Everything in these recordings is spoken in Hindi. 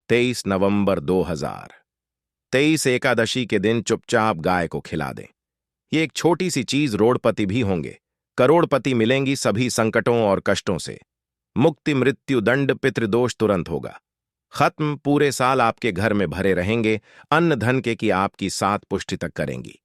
23 नवंबर 2023 एकादशी के दिन चुपचाप गाय को खिला दें। ये एक छोटी सी चीज रोडपति भी होंगे, करोड़पति मिलेंगी सभी संकटों और कष्टों से। मुक्ति, मृत्यु, दंड, पितृदोष तुरंत होगा खत्म। पूरे साल आपके घर में भरे रहेंगे अन्न धन के कि आपकी 7 पुष्टि तक करेंगी।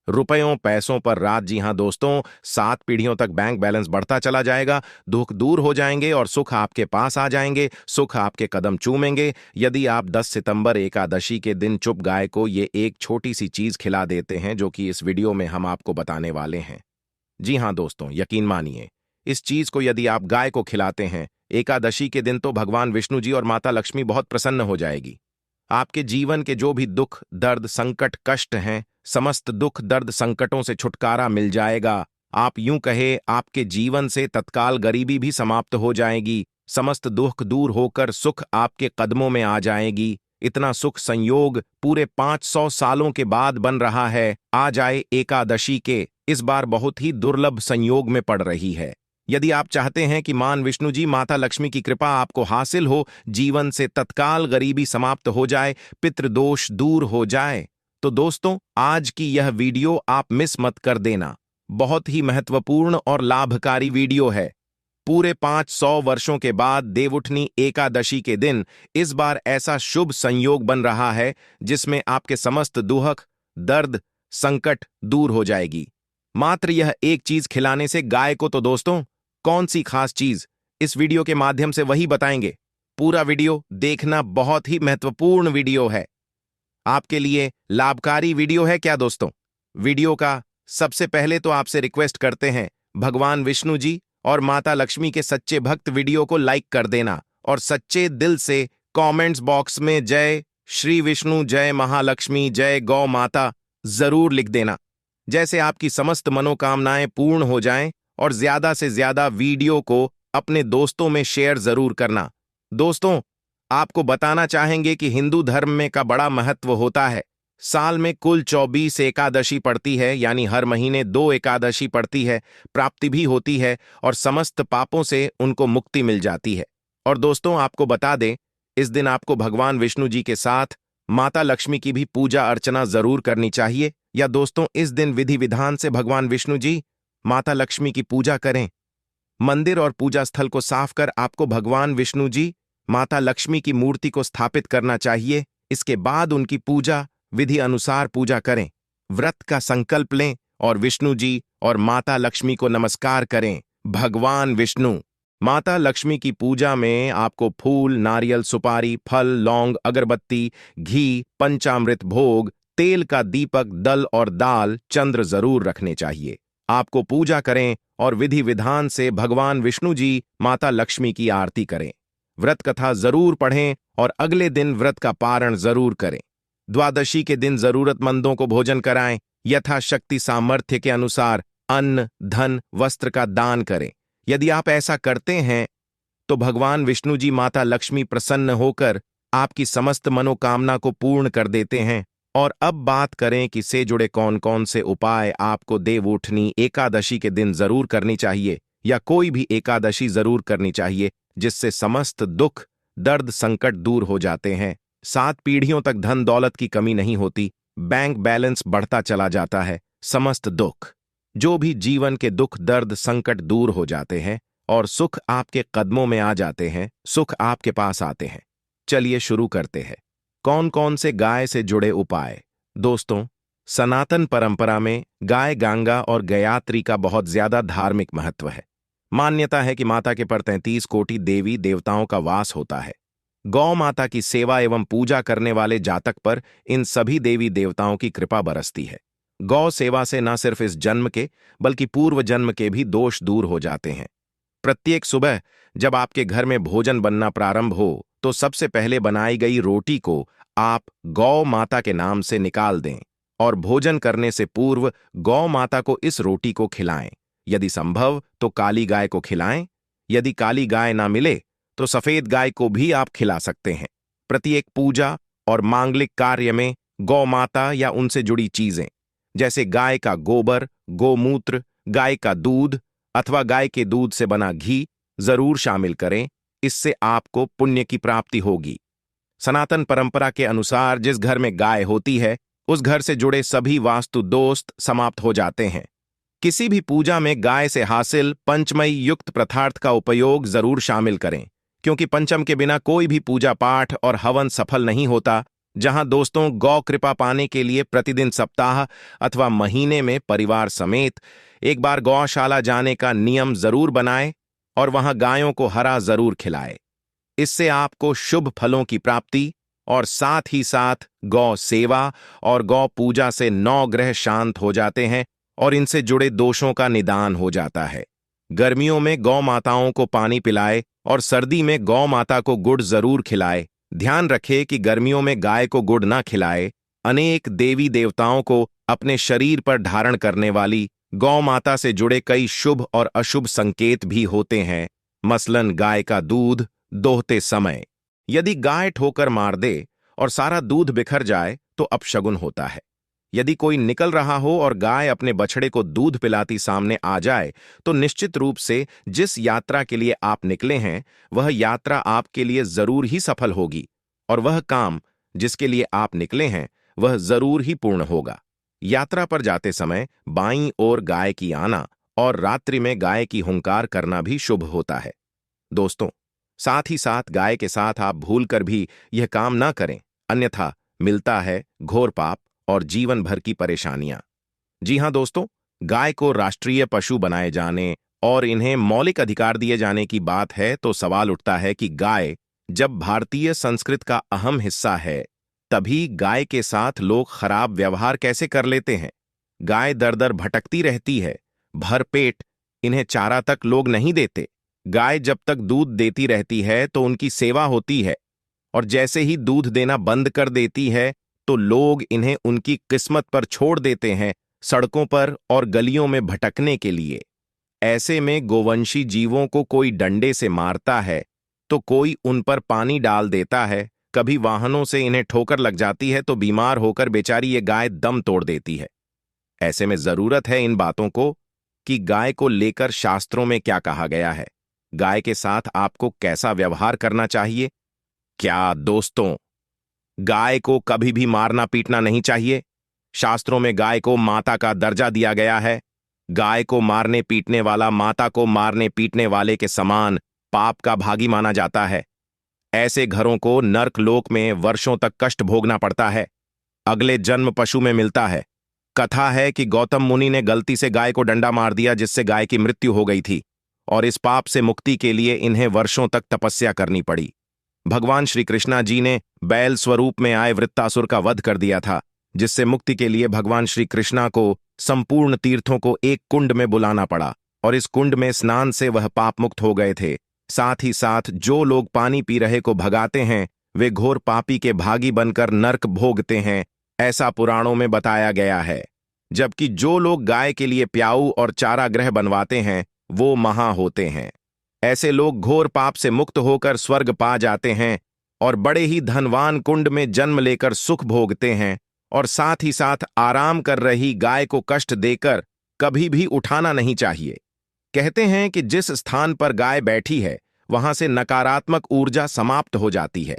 रुपयों पैसों पर राज। जी हां दोस्तों, 7 पीढ़ियों तक बैंक बैलेंस बढ़ता चला जाएगा। दुख दूर हो जाएंगे और सुख आपके पास आ जाएंगे। सुख आपके कदम चूमेंगे यदि आप 10 सितंबर एकादशी के दिन चुप गाय को ये एक छोटी सी चीज खिला देते हैं जो कि इस वीडियो में हम आपको बताने वाले हैं। जी हां दोस्तों, यकीन मानिए, इस चीज को यदि आप गाय को खिलाते हैं एकादशी के दिन तो भगवान विष्णु जी और माता लक्ष्मी बहुत प्रसन्न हो जाएगी। आपके जीवन के जो भी दुख दर्द संकट कष्ट हैं, समस्त दुख दर्द संकटों से छुटकारा मिल जाएगा। आप यूं कहे, आपके जीवन से तत्काल गरीबी भी समाप्त हो जाएगी। समस्त दुख दूर होकर सुख आपके कदमों में आ जाएगी। इतना सुख संयोग पूरे 500 सालों के बाद बन रहा है। आ जाए एकादशी के इस बार बहुत ही दुर्लभ संयोग में पड़ रही है। यदि आप चाहते हैं कि मान विष्णु जी माता लक्ष्मी की कृपा आपको हासिल हो, जीवन से तत्काल गरीबी समाप्त हो जाए, पितृदोष दूर हो जाए, तो दोस्तों आज की यह वीडियो आप मिस मत कर देना। बहुत ही महत्वपूर्ण और लाभकारी वीडियो है। पूरे 500 वर्षों के बाद देवउठनी एकादशी के दिन इस बार ऐसा शुभ संयोग बन रहा है जिसमें आपके समस्त दुख दर्द संकट दूर हो जाएगी मात्र यह एक चीज खिलाने से। गाय को तो दोस्तों कौन सी खास चीज, इस वीडियो के माध्यम से वही बताएंगे। पूरा वीडियो देखना, बहुत ही महत्वपूर्ण वीडियो है, आपके लिए लाभकारी वीडियो है क्या दोस्तों। वीडियो का सबसे पहले तो आपसे रिक्वेस्ट करते हैं, भगवान विष्णु जी और माता लक्ष्मी के सच्चे भक्त वीडियो को लाइक कर देना और सच्चे दिल से कमेंट्स बॉक्स में जय श्री विष्णु, जय महालक्ष्मी, जय गौ माता जरूर लिख देना, जैसे आपकी समस्त मनोकामनाएं पूर्ण हो जाएं। और ज्यादा से ज्यादा वीडियो को अपने दोस्तों में शेयर जरूर करना। दोस्तों आपको बताना चाहेंगे कि हिंदू धर्म में का बड़ा महत्व होता है। साल में कुल 24 एकादशी पड़ती है, यानी हर महीने 2 एकादशी पड़ती है, प्राप्ति भी होती है और समस्त पापों से उनको मुक्ति मिल जाती है। और दोस्तों आपको बता दें, इस दिन आपको भगवान विष्णु जी के साथ माता लक्ष्मी की भी पूजा अर्चना जरूर करनी चाहिए। या दोस्तों इस दिन विधि विधान से भगवान विष्णु जी माता लक्ष्मी की पूजा करें। मंदिर और पूजा स्थल को साफ कर आपको भगवान विष्णु जी माता लक्ष्मी की मूर्ति को स्थापित करना चाहिए। इसके बाद उनकी पूजा विधि अनुसार पूजा करें, व्रत का संकल्प लें और विष्णु जी और माता लक्ष्मी को नमस्कार करें। भगवान विष्णु माता लक्ष्मी की पूजा में आपको फूल नारियल सुपारी फल लौंग अगरबत्ती घी पंचामृत भोग तेल का दीपक दल और दाल चंद्र जरूर रखने चाहिए। आपको पूजा करें और विधि विधान से भगवान विष्णु जी माता लक्ष्मी की आरती करें। व्रत कथा जरूर पढ़ें और अगले दिन व्रत का पारण जरूर करें। द्वादशी के दिन जरूरतमंदों को भोजन कराएं। यथाशक्ति सामर्थ्य के अनुसार अन्न धन वस्त्र का दान करें। यदि आप ऐसा करते हैं तो भगवान विष्णु जी माता लक्ष्मी प्रसन्न होकर आपकी समस्त मनोकामना को पूर्ण कर देते हैं। और अब बात करें कि से जुड़े कौन कौन से उपाय आपको देवउठनी एकादशी के दिन जरूर करनी चाहिए या कोई भी एकादशी जरूर करनी चाहिए, जिससे समस्त दुख दर्द संकट दूर हो जाते हैं। 7 पीढ़ियों तक धन दौलत की कमी नहीं होती, बैंक बैलेंस बढ़ता चला जाता है, समस्त दुख जो भी जीवन के दुख दर्द संकट दूर हो जाते हैं और सुख आपके कदमों में आ जाते हैं, सुख आपके पास आते हैं। चलिए शुरू करते हैं। कौन कौन से गाय से जुड़े उपाय। दोस्तों सनातन परंपरा में गाय गंगा और गयात्री का बहुत ज्यादा धार्मिक महत्व है। मान्यता है कि माता के पर 33 कोटि देवी देवताओं का वास होता है। गौ माता की सेवा एवं पूजा करने वाले जातक पर इन सभी देवी देवताओं की कृपा बरसती है। गौ सेवा से न सिर्फ इस जन्म के बल्कि पूर्व जन्म के भी दोष दूर हो जाते हैं। प्रत्येक सुबह जब आपके घर में भोजन बनना प्रारंभ हो तो सबसे पहले बनाई गई रोटी को आप गौ माता के नाम से निकाल दें और भोजन करने से पूर्व गौ माता को इस रोटी को खिलाएं। यदि संभव तो काली गाय को खिलाएं। यदि काली गाय ना मिले तो सफेद गाय को भी आप खिला सकते हैं। प्रत्येक पूजा और मांगलिक कार्य में गौ माता या उनसे जुड़ी चीजें जैसे गाय का गोबर गोमूत्र गाय का दूध अथवा गाय के दूध से बना घी जरूर शामिल करें। इससे आपको पुण्य की प्राप्ति होगी। सनातन परंपरा के अनुसार जिस घर में गाय होती है उस घर से जुड़े सभी वास्तु दोस्त समाप्त हो जाते हैं। किसी भी पूजा में गाय से हासिल पंचमयी युक्त पदार्थ का उपयोग जरूर शामिल करें, क्योंकि पंचम के बिना कोई भी पूजा पाठ और हवन सफल नहीं होता। जहां दोस्तों गौ कृपा पाने के लिए प्रतिदिन सप्ताह अथवा महीने में परिवार समेत एक बार गौशाला जाने का नियम जरूर बनाएं और वहां गायों को हरा जरूर खिलाएं। इससे आपको शुभ फलों की प्राप्ति और साथ ही साथ गौ सेवा और गौ पूजा से 9 ग्रह शांत हो जाते हैं और इनसे जुड़े दोषों का निदान हो जाता है। गर्मियों में गौ माताओं को पानी पिलाए और सर्दी में गौ माता को गुड़ जरूर खिलाए। ध्यान रखें कि गर्मियों में गाय को गुड़ ना खिलाए। अनेक देवी देवताओं को अपने शरीर पर धारण करने वाली गौ माता से जुड़े कई शुभ और अशुभ संकेत भी होते हैं। मसलन गाय का दूध दोहते समय यदि गाय ठोकर मार दे और सारा दूध बिखर जाए तो अपशगुन होता है। यदि कोई निकल रहा हो और गाय अपने बछड़े को दूध पिलाती सामने आ जाए तो निश्चित रूप से जिस यात्रा के लिए आप निकले हैं वह यात्रा आपके लिए जरूर ही सफल होगी और वह काम जिसके लिए आप निकले हैं वह जरूर ही पूर्ण होगा। यात्रा पर जाते समय बाईं ओर गाय की आना और रात्रि में गाय की हुंकार करना भी शुभ होता है। दोस्तों, साथ ही साथ गाय के साथ आप भूलकर भी यह काम ना करें, अन्यथा मिलता है घोर पाप और जीवन भर की परेशानियां। जी हां दोस्तों, गाय को राष्ट्रीय पशु बनाए जाने और इन्हें मौलिक अधिकार दिए जाने की बात है तो सवाल उठता है कि गाय जब भारतीय संस्कृति का अहम हिस्सा है तभी गाय के साथ लोग खराब व्यवहार कैसे कर लेते हैं। गाय दर दर भटकती रहती है, भर पेट इन्हें चारा तक लोग नहीं देते। गाय जब तक दूध देती रहती है तो उनकी सेवा होती है और जैसे ही दूध देना बंद कर देती है तो लोग इन्हें उनकी किस्मत पर छोड़ देते हैं, सड़कों पर और गलियों में भटकने के लिए। ऐसे में गोवंशी जीवों को कोई डंडे से मारता है तो कोई उन पर पानी डाल देता है, कभी वाहनों से इन्हें ठोकर लग जाती है तो बीमार होकर बेचारी ये गाय दम तोड़ देती है। ऐसे में जरूरत है इन बातों को कि गाय को लेकर शास्त्रों में क्या कहा गया है, गाय के साथ आपको कैसा व्यवहार करना चाहिए। क्या दोस्तों, गाय को कभी भी मारना पीटना नहीं चाहिए। शास्त्रों में गाय को माता का दर्जा दिया गया है। गाय को मारने पीटने वाला माता को मारने पीटने वाले के समान पाप का भागी माना जाता है। ऐसे घरों को नर्क लोक में वर्षों तक कष्ट भोगना पड़ता है, अगले जन्म पशु में मिलता है। कथा है कि गौतम मुनि ने गलती से गाय को डंडा मार दिया जिससे गाय की मृत्यु हो गई थी और इस पाप से मुक्ति के लिए इन्हें वर्षों तक तपस्या करनी पड़ी। भगवान श्री कृष्णा जी ने बैल स्वरूप में आए वृत्तासुर का वध कर दिया था, जिससे मुक्ति के लिए भगवान श्री कृष्णा को संपूर्ण तीर्थों को एक कुंड में बुलाना पड़ा और इस कुंड में स्नान से वह पाप मुक्त हो गए थे। साथ ही साथ जो लोग पानी पी रहे को भगाते हैं वे घोर पापी के भागी बनकर नर्क भोगते हैं, ऐसा पुराणों में बताया गया है। जबकि जो लोग गाय के लिए प्याऊ और चारागृह बनवाते हैं वो महा होते हैं। ऐसे लोग घोर पाप से मुक्त होकर स्वर्ग पा जाते हैं और बड़े ही धनवान कुंड में जन्म लेकर सुख भोगते हैं और साथ ही साथ आराम कर रही गाय को कष्ट देकर कभी भी उठाना नहीं चाहिए। कहते हैं कि जिस स्थान पर गाय बैठी है वहां से नकारात्मक ऊर्जा समाप्त हो जाती है।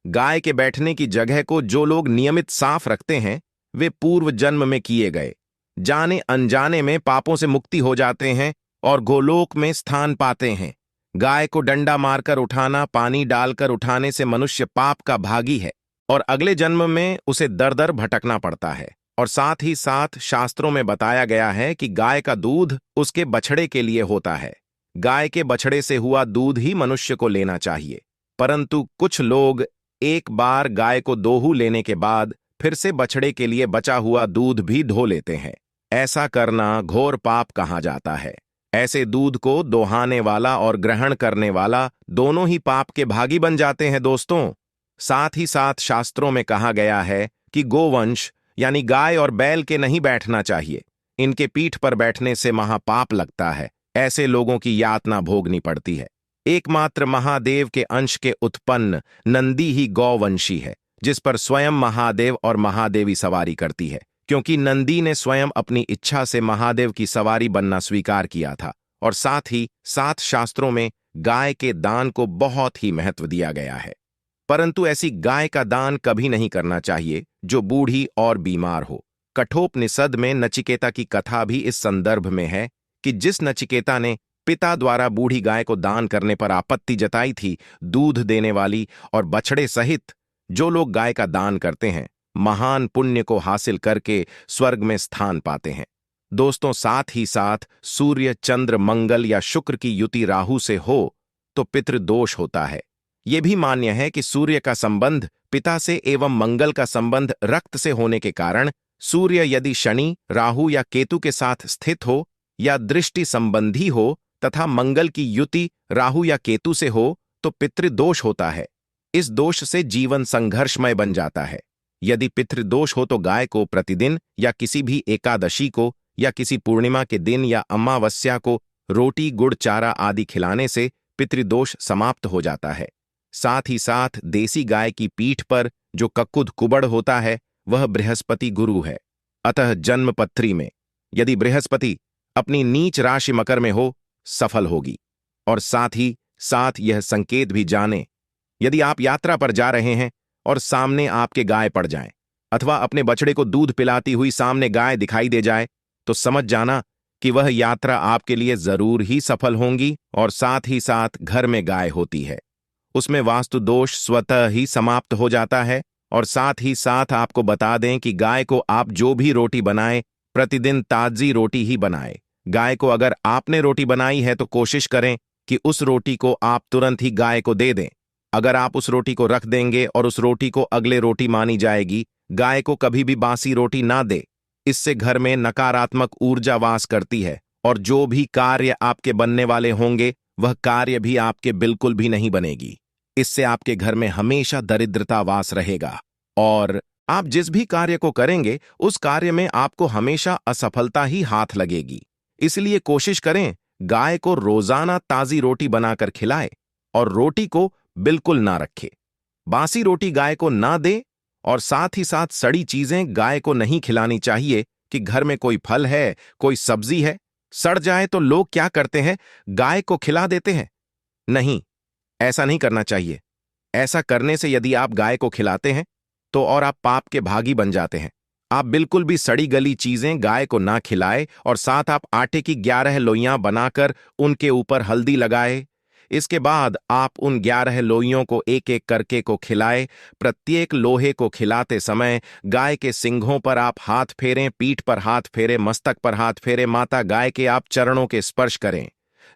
गाय के बैठने की जगह को जो लोग नियमित साफ रखते हैं वे पूर्व जन्म में किए गए जाने अनजाने में पापों से मुक्ति हो जाते हैं और गोलोक में स्थान पाते हैं। गाय को डंडा मारकर उठाना, पानी डालकर उठाने से मनुष्य पाप का भागी है और अगले जन्म में उसे दर दर भटकना पड़ता है। और साथ ही साथ शास्त्रों में बताया गया है कि गाय का दूध उसके बछड़े के लिए होता है। गाय के बछड़े से हुआ दूध ही मनुष्य को लेना चाहिए, परंतु कुछ लोग एक बार गाय को दोहू लेने के बाद फिर से बछड़े के लिए बचा हुआ दूध भी ढो लेते हैं। ऐसा करना घोर पाप कहा जाता है। ऐसे दूध को दोहाने वाला और ग्रहण करने वाला दोनों ही पाप के भागी बन जाते हैं। दोस्तों, साथ ही साथ शास्त्रों में कहा गया है कि गोवंश यानी गाय और बैल के नहीं बैठना चाहिए। इनके पीठ पर बैठने से महापाप लगता है। ऐसे लोगों की यातना भोगनी पड़ती है। एकमात्र महादेव के अंश के उत्पन्न नंदी ही गौवंशी है, जिस पर स्वयं महादेव और महादेवी सवारी करती है, क्योंकि नंदी ने स्वयं अपनी इच्छा से महादेव की सवारी बनना स्वीकार किया था। और साथ ही साथ शास्त्रों में गाय के दान को बहुत ही महत्व दिया गया है। परंतु ऐसी गाय का दान कभी नहीं करना चाहिए जो बूढ़ी और बीमार हो। कठोपनिषद में नचिकेता की कथा भी इस संदर्भ में है कि जिस नचिकेता ने पिता द्वारा बूढ़ी गाय को दान करने पर आपत्ति जताई थी, दूध देने वाली और बछड़े सहित जो लोग गाय का दान करते हैं, महान पुण्य को हासिल करके स्वर्ग में स्थान पाते हैं। दोस्तों, साथ ही साथ सूर्य, चंद्र, मंगल या शुक्र की युति राहु से हो तो पितृदोष होता है। यह भी मान्य है कि सूर्य का संबंध पिता से एवं मंगल का संबंध रक्त से होने के कारण सूर्य यदि शनि, राहु या केतु के साथ स्थित हो या दृष्टि संबंधी हो तथा मंगल की युति राहु या केतु से हो तो पितृदोष होता है। इस दोष से जीवन संघर्षमय बन जाता है। यदि पितृदोष हो तो गाय को प्रतिदिन या किसी भी एकादशी को या किसी पूर्णिमा के दिन या अमावस्या को रोटी, गुड़, चारा आदि खिलाने से पितृदोष समाप्त हो जाता है। साथ ही साथ देसी गाय की पीठ पर जो कक्कुद कुबड़ होता है वह बृहस्पति गुरु है। अतः जन्मपत्री में यदि बृहस्पति अपनी नीच राशि मकर में हो, सफल होगी। और साथ ही साथ यह संकेत भी जाने, यदि आप यात्रा पर जा रहे हैं और सामने आपके गाय पड़ जाए अथवा अपने बछड़े को दूध पिलाती हुई सामने गाय दिखाई दे जाए तो समझ जाना कि वह यात्रा आपके लिए जरूर ही सफल होंगी और साथ ही साथ घर में गाय होती है, उसमें वास्तु दोष स्वतः ही समाप्त हो जाता है। और साथ ही साथ आपको बता दें कि गाय को आप जो भी रोटी बनाएं, प्रतिदिन ताजी रोटी ही बनाएं। गाय को अगर आपने रोटी बनाई है तो कोशिश करें कि उस रोटी को आप तुरंत ही गाय को दे दें। अगर आप उस रोटी को रख देंगे और उस रोटी को अगले रोटी मानी जाएगी, गाय को कभी भी बासी रोटी ना दे। इससे घर में नकारात्मक ऊर्जा वास करती है और जो भी कार्य आपके बनने वाले होंगे वह कार्य भी आपके बिल्कुल भी नहीं बनेगी। इससे आपके घर में हमेशा दरिद्रता वास रहेगा और आप जिस भी कार्य को करेंगे उस कार्य में आपको हमेशा असफलता ही हाथ लगेगी। इसलिए कोशिश करें गाय को रोजाना ताजी रोटी बनाकर खिलाए और रोटी को बिल्कुल ना रखे। बासी रोटी गाय को ना दे और साथ ही साथ सड़ी चीजें गाय को नहीं खिलानी चाहिए कि घर में कोई फल है, कोई सब्जी है, सड़ जाए तो लोग क्या करते हैं, गाय को खिला देते हैं। नहीं, ऐसा नहीं करना चाहिए। ऐसा करने से यदि आप गाय को खिलाते हैं तो और आप पाप के भागी बन जाते हैं। आप बिल्कुल भी सड़ी गली चीजें गाय को ना खिलाए और साथ आप आटे की 11 लोइयां बनाकर उनके ऊपर हल्दी लगाए। इसके बाद आप उन 11 लोइयों को एक एक करके को खिलाए। प्रत्येक लोहे को खिलाते समय गाय के सिंघों पर आप हाथ फेरें, पीठ पर हाथ फेरें, मस्तक पर हाथ फेरें, माता गाय के आप चरणों के स्पर्श करें।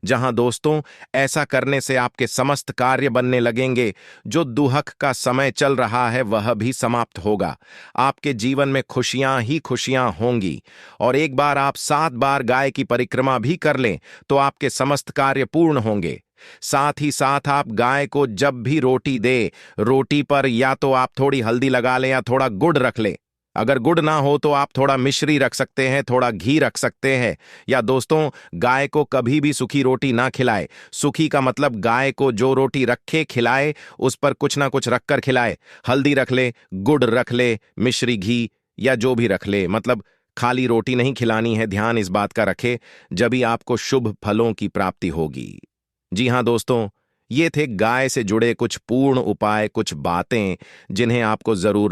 जहां दोस्तों ऐसा करने से आपके समस्त कार्य बनने लगेंगे। जो दुहक का समय चल रहा है वह भी समाप्त होगा। आपके जीवन में खुशियां ही खुशियां होंगी और एक बार आप 7 बार गाय की परिक्रमा भी कर लें तो आपके समस्त कार्य पूर्ण होंगे। साथ ही साथ आप गाय को जब भी रोटी दे, रोटी पर या तो आप थोड़ी हल्दी लगा लें या थोड़ा गुड़ रख लें। अगर गुड़ ना हो तो आप थोड़ा मिश्री रख सकते हैं, थोड़ा घी रख सकते हैं। या दोस्तों, गाय को कभी भी सूखी रोटी ना खिलाए। सूखी का मतलब गाय को जो रोटी रखे खिलाए उस पर कुछ ना कुछ रखकर खिलाए। हल्दी रख ले, गुड़ रख ले, मिश्री, घी या जो भी रख ले, मतलब खाली रोटी नहीं खिलानी है। ध्यान इस बात का रखे, जब ही आपको शुभ फलों की प्राप्ति होगी। जी हाँ दोस्तों, ये थे गाय से जुड़े कुछ पूर्ण उपाय, कुछ बातें जिन्हें आपको जरूर